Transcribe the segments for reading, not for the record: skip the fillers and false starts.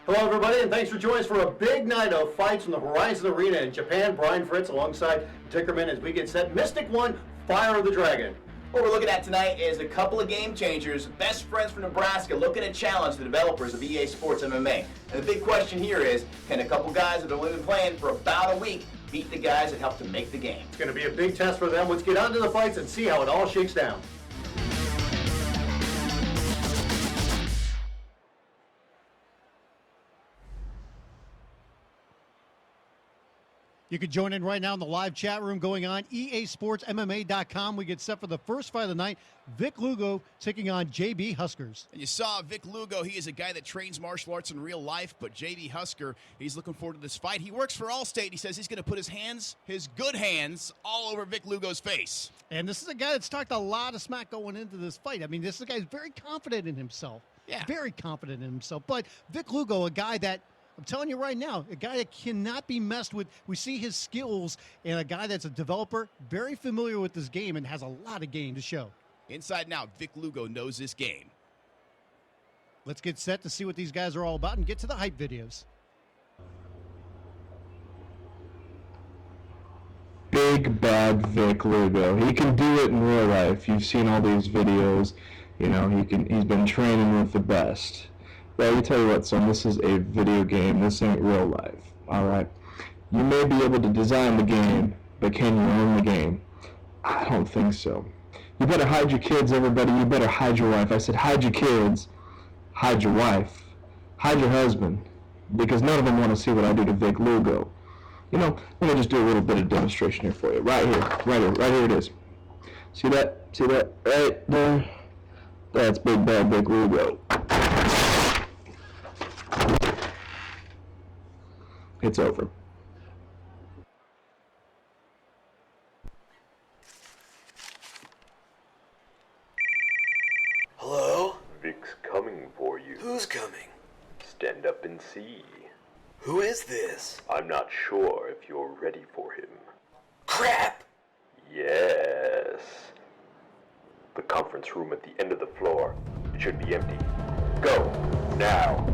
Hello, everybody, and thanks for joining us for a big night of fights from the Horizon Arena in Japan. Brian Fritz alongside Dickerman as we get set. Mystic 1, Fire of the Dragon. What we're looking at tonight is a couple of Gamechangers, best friends from Nebraska, looking to challenge the developers of EA Sports MMA. And the big question here is, can a couple guys that have only been playing for about a week beat the guys that helped to make the game? It's going to be a big test for them. Let's get on to the fights and see how it all shakes down. You can join in right now in the live chat room going on easportsmma.com. We get set for the first fight of the night. Vic Lugo taking on JBHuskers. And you saw Vic Lugo. He is a guy that trains martial arts in real life, but JBHusker, he's looking forward to this fight. He works for Allstate. He says he's going to put his good hands, all over Vic Lugo's face. And this is a guy that's talked a lot of smack going into this fight. I mean, this is a guy who's very confident in himself. Yeah. Very confident in himself. But Vic Lugo, a guy that, I'm telling you right now, a guy that cannot be messed with. We see his skills, and a guy that's a developer, very familiar with this game and has a lot of game to show. Inside and out, Vic Lugo knows this game. Let's get set to see what these guys are all about and get to the hype videos. Big bad Vic Lugo. He can do it in real life. You've seen all these videos. You know, he's been training with the best. But let me tell you what, son, this is a video game. This ain't real life, all right? You may be able to design the game, but can you own the game? I don't think so. You better hide your kids, everybody. You better hide your wife. I said hide your kids, hide your wife, hide your husband, because none of them want to see what I do to Vic Lugo. You know, let me just do a little bit of demonstration here for you. Right here it is. See that? See that? Right there? That's big bad Vic Lugo. It's over. Hello? Vic's coming for you. Who's coming? Stand up and see. Who is this? I'm not sure if you're ready for him. Crap! Yes. The conference room at the end of the floor. It should be empty. Go, now.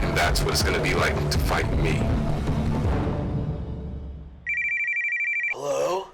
And that's what it's gonna be like to fight me. Hello?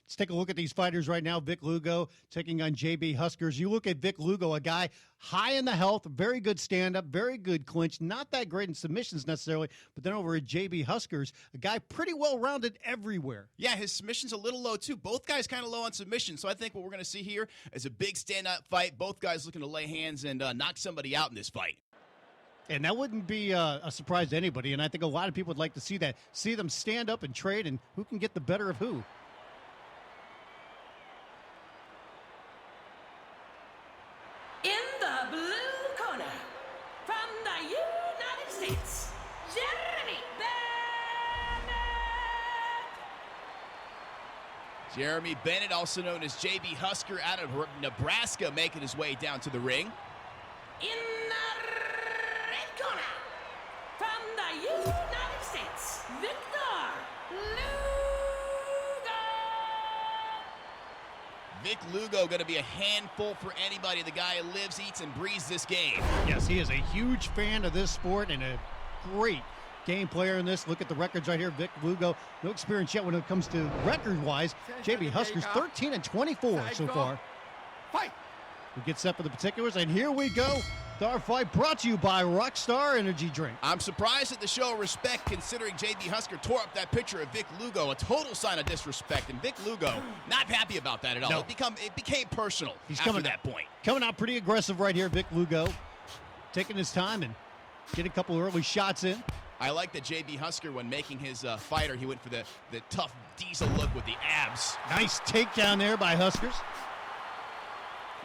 Let's take a look at these fighters right now. Vic Lugo taking on JBHuskers. You look at Vic Lugo, a guy high in the health, very good stand-up, very good clinch, not that great in submissions necessarily, but then over at JBHuskers, a guy pretty well-rounded everywhere. Yeah, his submission's a little low, too. Both guys kind of low on submission, so I think what we're going to see here is a big stand-up fight. Both guys looking to lay hands and knock somebody out in this fight. And that wouldn't be a surprise to anybody, and I think a lot of people would like to see that, see them stand up and trade, and who can get the better of who. In the blue corner, from the United States, Jeremy Bennett. Jeremy Bennett, also known as JBHusker, out of Nebraska, making his way down to the ring. In the red corner, from the United States, Victor Lugo. Vic Lugo going to be a handful for anybody. The guy who lives, eats, and breathes this game. Yes, he is a huge fan of this sport and a great game player in this. Look at the records right here. Vic Lugo, no experience yet when it comes to record-wise. JBHuskers 13-24 so far. Fight! We get set for the particulars, and here we go. Our fight brought to you by Rockstar Energy Drink. I'm surprised at the show of respect, considering JBHusker tore up that picture of Vic Lugo, a total sign of disrespect, and Vic Lugo not happy about that at all. No. It became personal. He's after coming that point. Coming out pretty aggressive right here, Vic Lugo, taking his time and get a couple early shots in. I like that JBHusker, when making his fighter, he went for the tough diesel look with the abs. Nice takedown there by Huskers.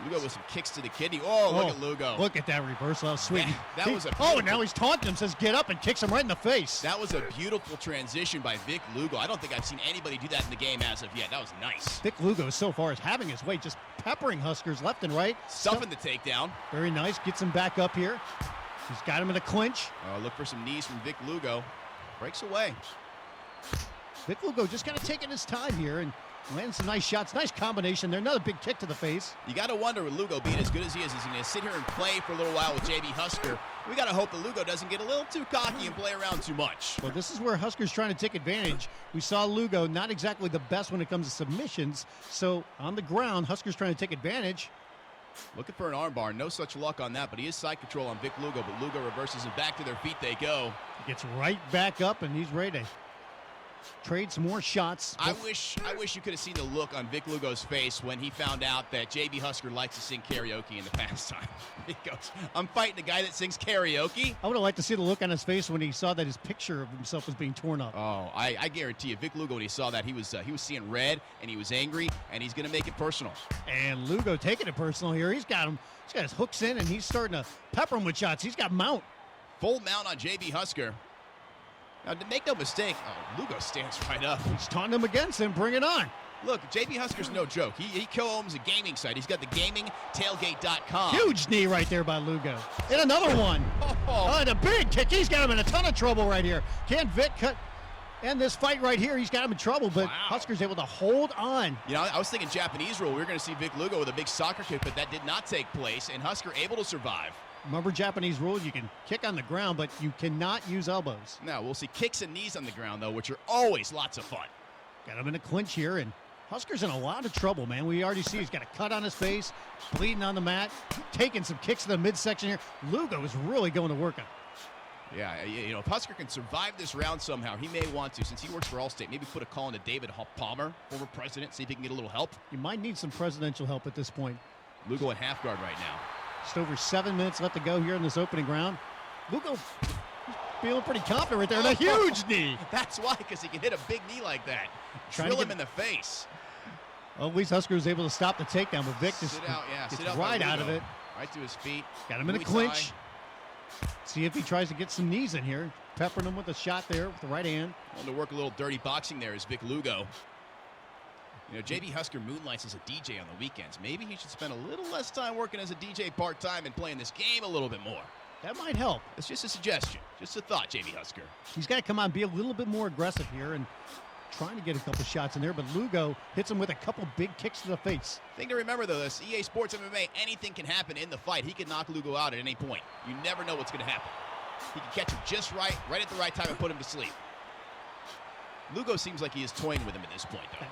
Lugo with some kicks to the kidney. Oh, look at Lugo. Look at that reversal. How sweet. That was a Oh, now he's taunting him, says get up, and kicks him right in the face. That was a beautiful transition by Vic Lugo. I don't think I've seen anybody do that in the game as of yet. That was nice. Vic Lugo so far is having his way, just peppering Huskers left and right. Stuffing the takedown. Very nice. Gets him back up here. He's got him in a clinch. Look for some knees from Vic Lugo. Breaks away. Vic Lugo just kind of taking his time here and landing some nice shots. Nice combination there. Another big kick to the face. You got to wonder with Lugo being as good as he is he going to sit here and play for a little while with JBHusker? We got to hope that Lugo doesn't get a little too cocky and play around too much. Well, this is where Huskers trying to take advantage. We saw Lugo not exactly the best when it comes to submissions. So on the ground, Huskers trying to take advantage. Looking for an armbar. No such luck on that, but he is side control on Vic Lugo, but Lugo reverses and back to their feet they go. He gets right back up, and he's ready to trade some more shots. I wish you could have seen the look on Vic Lugo's face when he found out that JBHusker likes to sing karaoke in the pastime. He goes, I'm fighting a guy that sings karaoke? I would have liked to see the look on his face when he saw that his picture of himself was being torn up. Oh, I guarantee you, Vic Lugo, when he saw that, he was seeing red, and he was angry, and he's going to make it personal. And Lugo taking it personal here. He's got his hooks in, and he's starting to pepper him with shots. He's got mount. Full mount on JBHusker. Now, make no mistake, Lugo stands right up. He's taunting him against him. Bring it on. Look, JBHusker's no joke. He co-owns a gaming site. He's got the gamingtailgate.com. Huge knee right there by Lugo. And another one. And a big kick. He's got him in a ton of trouble right here. Can Vic end this fight right here? He's got him in trouble, but Husker's able to hold on. You know, I was thinking Japanese rule. We were going to see Vic Lugo with a big soccer kick, but that did not take place, and Husker able to survive. Remember Japanese rule, you can kick on the ground, but you cannot use elbows. Now, we'll see kicks and knees on the ground, though, which are always lots of fun. Got him in a clinch here, and Husker's in a lot of trouble, man. We already see he's got a cut on his face, bleeding on the mat, taking some kicks in the midsection here. Lugo is really going to work on it. Yeah, you know, if Husker can survive this round somehow, he may want to, since he works for Allstate, maybe put a call into David Palmer, former president, see if he can get a little help. You might need some presidential help at this point. Lugo at half guard right now. Just over 7 minutes left to go here in this opening round. Lugo feeling pretty confident right there, and a huge knee. That's why, because he can hit a big knee like that. Drill him in the face. Well, at least Husker was able to stop the takedown, but Vic just gets right out of it. Right to his feet. Got him in a clinch. See if he tries to get some knees in here. Peppering him with a shot there with the right hand. Wanting to work a little dirty boxing there is Vic Lugo. You know, JBHusker moonlights as a DJ on the weekends. Maybe he should spend a little less time working as a DJ part-time and playing this game a little bit more. That might help. It's just a suggestion. Just a thought, JBHusker. He's got to come on, be a little bit more aggressive here and trying to get a couple shots in there, but Lugo hits him with a couple big kicks to the face. Thing to remember, though, this EA Sports MMA, anything can happen in the fight. He can knock Lugo out at any point. You never know what's going to happen. He can catch him just right at the right time and put him to sleep. Lugo seems like he is toying with him at this point, though.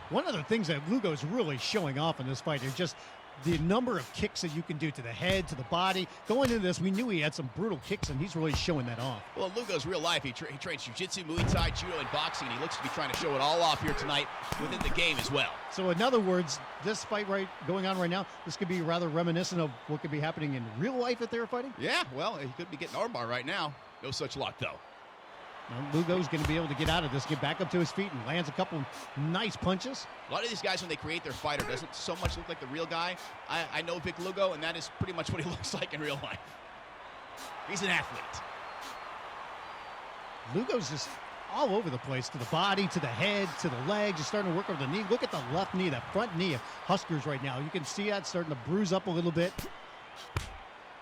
One of the things that Lugo's really showing off in this fight is just the number of kicks that you can do to the head, to the body. Going into this, we knew he had some brutal kicks, and he's really showing that off. Well, in Lugo's real life, he trains jiu-jitsu, Muay Thai, judo, and boxing, and he looks to be trying to show it all off here tonight within the game as well. So in other words, this fight going on right now, this could be rather reminiscent of what could be happening in real life if they were fighting? Yeah, well, he could be getting armbar right now. No such luck, though. Now, Lugo's going to be able to get out of this, get back up to his feet, and lands a couple nice punches. A lot of these guys, when they create their fighter, doesn't so much look like the real guy. I know Vic Lugo, and that is pretty much what he looks like in real life. He's an athlete. Lugo's just all over the place, to the body, to the head, to the legs, just starting to work over the knee. Look at the left knee, that front knee of Huskers right now. You can see that starting to bruise up a little bit.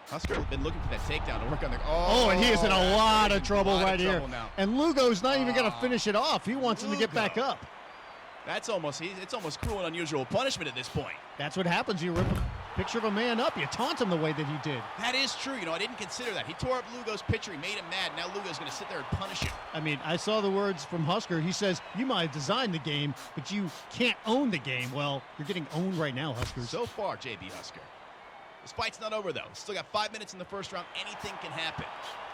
Husker has been looking for that takedown to work on their... Oh, and he is in a lot of trouble right here. Now. And Lugo's not even going to finish it off. He wants him to get back up. It's almost cruel and unusual punishment at this point. That's what happens. You rip a picture of a man up. You taunt him the way that he did. That is true. You know, I didn't consider that. He tore up Lugo's picture. He made him mad. Now Lugo's going to sit there and punish him. I mean, I saw the words from Husker. He says, you might have designed the game, but you can't own the game. Well, you're getting owned right now, Huskers. So far, JBHusker. This fight's not over, though. Still got 5 minutes in the first round. Anything can happen.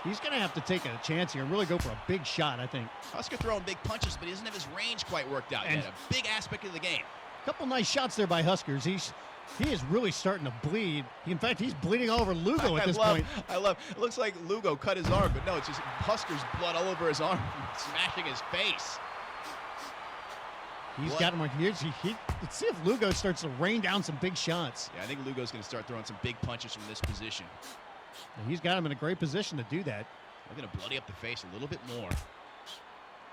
He's going to have to take a chance here and really go for a big shot, I think. Husker throwing big punches, but he doesn't have his range quite worked out yet. A big aspect of the game. A couple nice shots there by Huskers. He is really starting to bleed. In fact, he's bleeding all over Lugo at this point. I love. It looks like Lugo cut his arm, but no, it's just Husker's blood all over his arm, smashing his face. He's got him right here. Let's see if Lugo starts to rain down some big shots. Yeah, I think Lugo's going to start throwing some big punches from this position. And he's got him in a great position to do that. We're going to bloody up the face a little bit more.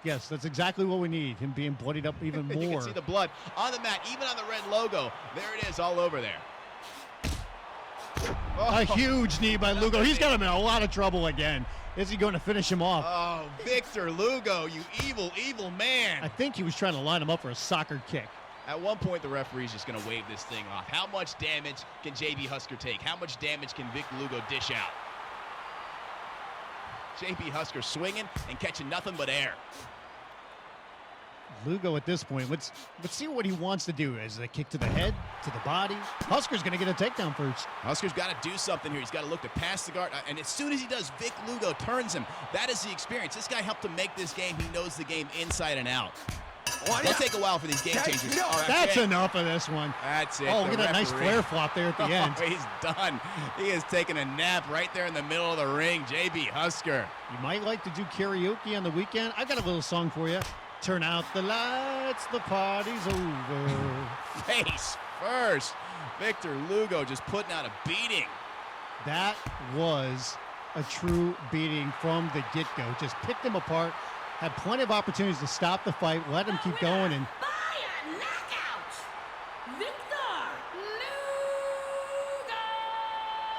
Yes, that's exactly what we need, him being bloodied up even more. You can see the blood on the mat, even on the red logo. There it is, all over there. A huge knee by Lugo. He's got him in a lot of trouble again. Is he going to finish him off? Oh, Victor Lugo, you evil, evil man. I think he was trying to line him up for a soccer kick. At one point, the referee's just going to wave this thing off. How much damage can JB Husker take? How much damage can Vic Lugo dish out? JB Husker swinging and catching nothing but air. Lugo at this point, let's see what he wants to do. Is it a kick to the head, to the body? Husker's going to get a takedown first. Husker's got to do something here. He's got to look to pass the guard. And as soon as he does, Vic Lugo turns him. That is the experience. This guy helped him make this game. He knows the game inside and out. It'll take a while for these game changers. No, that's enough of this one. That's it. Oh, look at that nice flare flop there at the end. He's done. He is taking a nap right there in the middle of the ring. JB Husker. You might like to do karaoke on the weekend. I got a little song for you. Turn out the lights, the party's over. Face first. Victor Lugo just putting out a beating. That was a true beating from the get-go. Just picked him apart. Had plenty of opportunities to stop the fight, let him keep going, and By a knockout, Victor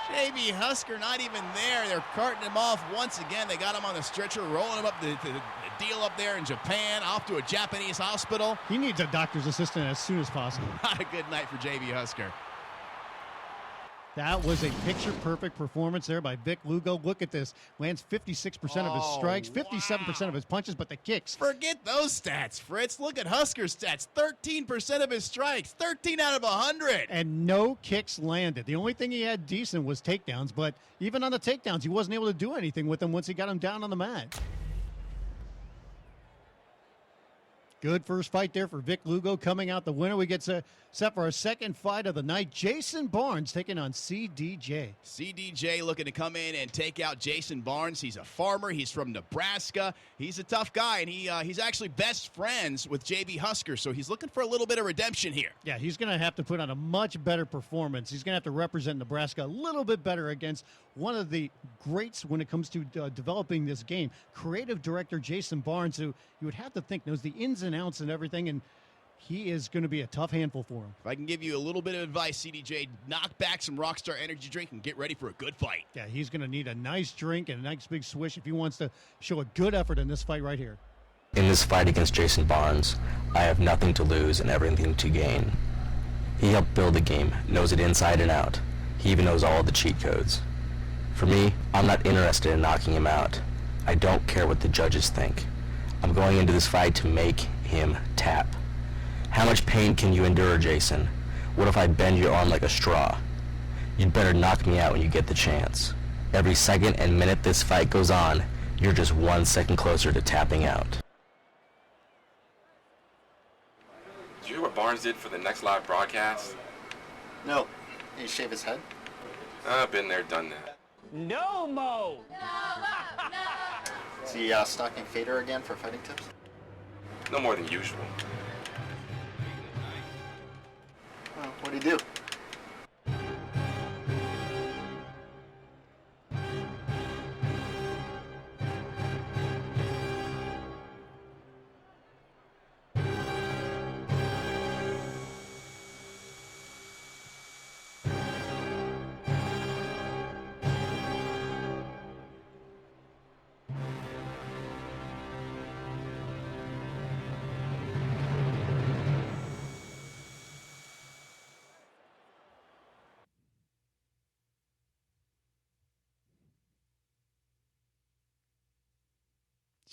Lugo. JB Husker not even there. They're carting him off once again. They got him on the stretcher, rolling him up the deal up there in Japan, off to a Japanese hospital. he needs a doctor's assistant as soon as possible. Not a good night for JB Husker. That was a picture-perfect performance there by Vic Lugo. Look at this. Lands 56% of his strikes, 57% of his punches, but the kicks. Forget those stats, Fritz. Look at Husker's stats. 13% of his strikes. 13 out of 100. And no kicks landed. The only thing he had decent was takedowns, but even on the takedowns, he wasn't able to do anything with them once he got him down on the mat. Good first fight there for Vic Lugo. Coming out the winner, we get set for our second fight of the night. Jason Barnes taking on CDJ. CDJ looking to come in and take out Jason Barnes. He's a farmer. He's from Nebraska. He's a tough guy, and he's actually best friends with JB Husker, so he's looking for a little bit of redemption here. Yeah, he's going to have to put on a much better performance. He's going to have to represent Nebraska a little bit better against one of the greats when it comes to developing this game. Creative director Jason Barnes, who you would have to think knows the ins and outs and everything, and he is going to be a tough handful for him. If I can give you a little bit of advice, CDJ, knock back some Rockstar Energy drink and get ready for a good fight. Yeah, he's going to need a nice drink and a nice big swish if he wants to show a good effort in this fight right here. In this fight against Jason Barnes, I have nothing to lose and everything to gain. He helped build the game, knows it inside and out. He even knows all the cheat codes. For me, I'm not interested in knocking him out. I don't care what the judges think. I'm going into this fight to make him tap. How much pain can you endure, Jason? What if I bend your arm like a straw? You'd better knock me out when you get the chance. Every second and minute this fight goes on, you're just 1 second closer to tapping out. Did you hear what Barnes did for the next live broadcast? No. Did he shave his head? I've been there, done that. No mo! Is he stalking Fader again for fighting tips? No more than usual. Well, what'd he do?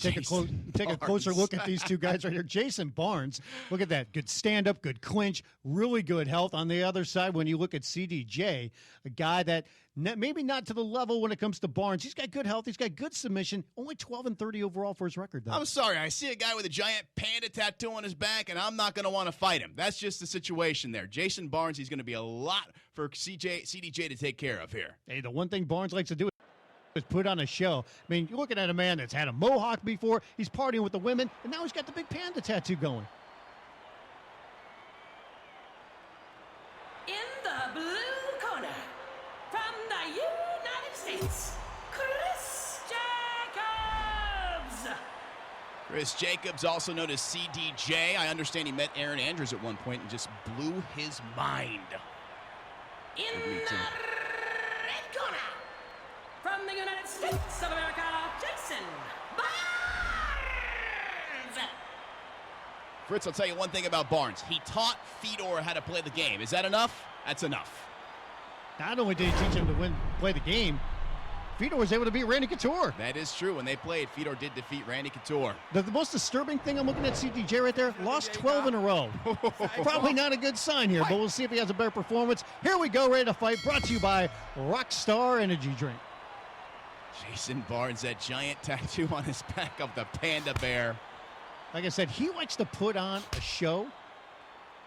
Take a closer look at these two guys right here. Jason Barnes, look at that. Good stand-up, good clinch, really good health. On the other side, when you look at CDJ, a guy that maybe not to the level when it comes to Barnes. He's got good health. He's got good submission. Only 12-30 overall for his record, though. I'm sorry. I see a guy with a giant panda tattoo on his back, and I'm not going to want to fight him. That's just the situation there. Jason Barnes, he's going to be a lot for CDJ to take care of here. Hey, the one thing Barnes likes to do is put on a show. I mean, you're looking at a man that's had a mohawk before. He's partying with the women, and now he's got the big panda tattoo going. States, Chris Jacobs. Chris Jacobs, also known as CDJ. I understand he met Aaron Andrews at one point and just blew his mind. In the red corner, from the United States of America, Jason Barnes. Fritz, I'll tell you one thing about Barnes. He taught Fedor how to play the game. Is that enough? That's enough. Not only did he teach him to play the game, Fedor was able to beat Randy Couture. That is true. When they played, Fedor did defeat Randy Couture. The most disturbing thing, I'm looking at CDJ right there, lost 12 in a row. Probably not a good sign here, but we'll see if he has a better performance. Here we go, ready to fight, brought to you by Rockstar Energy Drink. Jason Barnes, that giant tattoo on his back of the panda bear. Like I said, he likes to put on a show.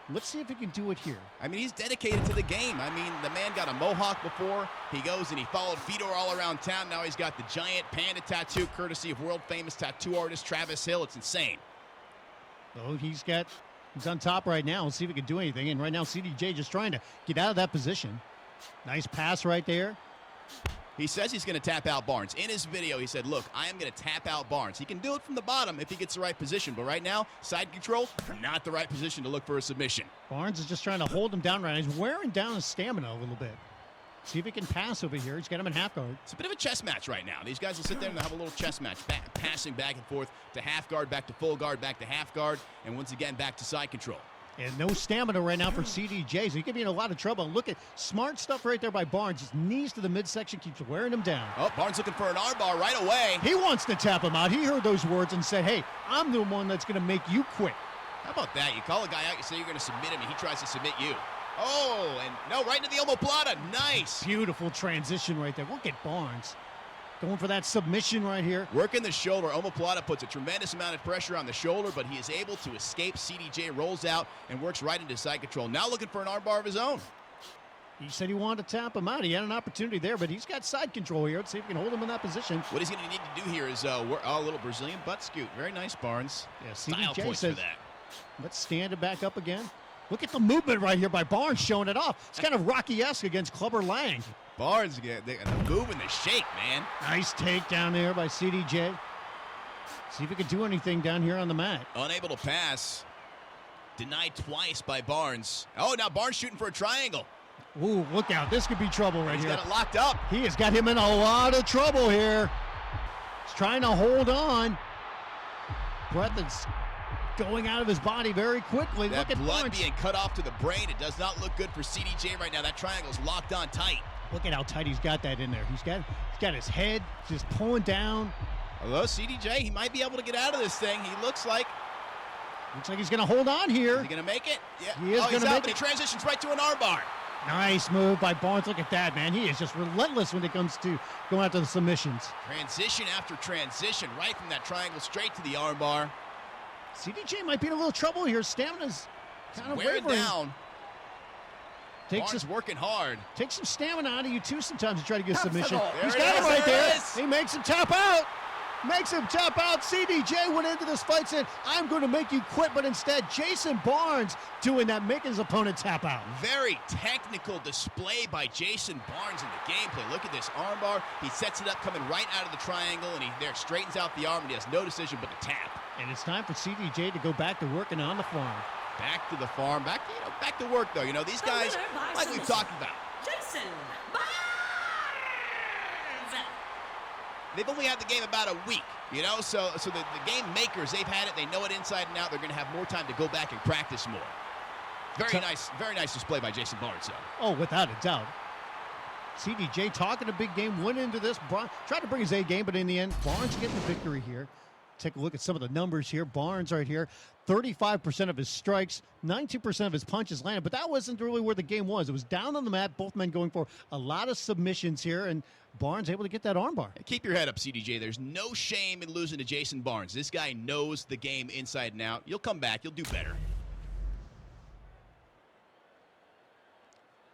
Let's see if he can do it here. I mean, he's dedicated to the game. I mean, the man got a mohawk before. He goes and he followed Fedor all around town. Now he's got the giant panda tattoo, courtesy of world-famous tattoo artist Travis Hill. It's insane. So he's on top right now. Let's see if he can do anything. And right now, CDJ just trying to get out of that position. Nice pass right there. He says he's going to tap out Barnes. In his video, he said, look, I am going to tap out Barnes. He can do it from the bottom if he gets the right position. But right now, side control, not the right position to look for a submission. Barnes is just trying to hold him down right now. He's wearing down his stamina a little bit. See if he can pass over here. He's got him in half guard. It's a bit of a chess match right now. These guys will sit there and they'll have a little chess match, passing back and forth to half guard, back to full guard, back to half guard, and once again, back to side control. And no stamina right now for CDJ, so he could be in a lot of trouble. Look at smart stuff right there by Barnes. His knees to the midsection keeps wearing him down. Oh, Barnes looking for an armbar right away. He wants to tap him out. He heard those words and said, hey, I'm the one that's going to make you quit. How about that? You call a guy out, you say you're going to submit him, and he tries to submit you. Oh, and no, right into the omoplata. Nice. Beautiful transition right there. Look at Barnes. Going for that submission right here. Working the shoulder. Omoplata puts a tremendous amount of pressure on the shoulder, but he is able to escape. CDJ rolls out and works right into side control. Now looking for an armbar of his own. He said he wanted to tap him out. He had an opportunity there, but he's got side control here. Let's see if we can hold him in that position. What he's going to need to do here is a little Brazilian butt scoot. Very nice, Barnes. Yeah, Style CDJ points says, for that. Let's stand it back up again. Look at the movement right here by Barnes showing it off. It's kind of Rocky-esque against Clubber Lang. Barnes, the move and the shake, man. Nice takedown there by CDJ. See if he can do anything down here on the mat. Unable to pass. Denied twice by Barnes. Oh, now Barnes shooting for a triangle. Ooh, look out. This could be trouble right He's here. got it locked up. He has got him in a lot of trouble here. He's trying to hold on. Breath is going out of his body very quickly. That look at blood Barnes. being cut off to the brain. It does not look good for CDJ right now. That triangle's locked on tight. Look at how tight he's got that in there. He's got his head just pulling down. Although CDJ, he might be able to get out of this thing. He looks like he's going to hold on here. Is he going to make it? Yeah. He is going to make it. He transitions right to an armbar. Nice move by Barnes. Look at that, man. He is just relentless when it comes to going after the submissions. Transition after transition, right from that triangle straight to the armbar. CDJ might be in a little trouble here. Stamina's kind of wearing wavering. down. Barnes working hard. Takes some stamina out of you, too, sometimes to try to get a submission. He's got him right there. Is. He makes him tap out. Makes him tap out. CDJ went into this fight saying, I'm going to make you quit, but instead, Jason Barnes doing that, making his opponent tap out. Very technical display by Jason Barnes in the gameplay. Look at this armbar. He sets it up coming right out of the triangle, and he there straightens out the arm, and he has no decision but to tap. And it's time for CDJ to go back to working on the farm. Back to the farm, back to work though. You know, these guys, like we've talked about, Jason Barnes. they've only had the game about a week, you know, so the game makers, they've had it, they know it inside and out. They're going to have more time to go back and practice more. Very nice display by Jason Barnes, though. Oh, without a doubt. CDJ talking a big game, went into this, tried to bring his A game, but in the end, Barnes getting the victory here. Take a look at some of the numbers here. Barnes right here, 35% of his strikes, 19% of his punches landed, but that wasn't really where the game was. It was down on the mat, both men going for a lot of submissions here, and Barnes able to get that armbar. Keep your head up, CDJ. There's no shame in losing to Jason Barnes. This guy knows the game inside and out. You'll come back. You'll do better.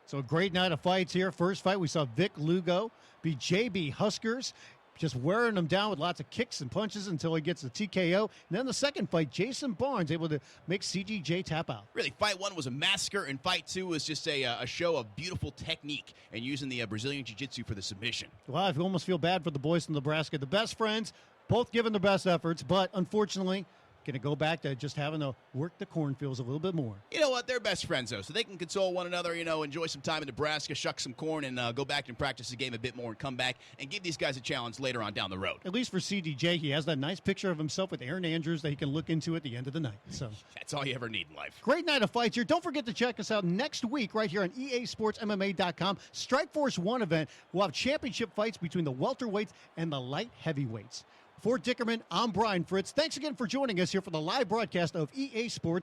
So a great night of fights here. First fight, we saw Vic Lugo beat JBHuskers. just wearing him down with lots of kicks and punches until he gets the TKO. And then the second fight, Jason Barnes able to make CGJ tap out. Really, fight 1 was a massacre, and fight 2 was just a show of beautiful technique and using the Brazilian Jiu-Jitsu for the submission. Well, I almost feel bad for the boys from Nebraska. The best friends, both giving their best efforts, but unfortunately, going to go back to just having to work the cornfields a little bit more. You know what? They're best friends, though, so they can console one another, enjoy some time in Nebraska, shuck some corn, and go back and practice the game a bit more and come back and give these guys a challenge later on down the road. At least for CDJ, he has that nice picture of himself with Aaron Andrews that he can look into at the end of the night. So that's all you ever need in life. Great night of fights here. Don't forget to check us out next week right here on EASportsMMA.com. Strikeforce 1 event. We'll have championship fights between the welterweights and the light heavyweights. For Dickerman, I'm Brian Fritz. Thanks again for joining us here for the live broadcast of EA Sports.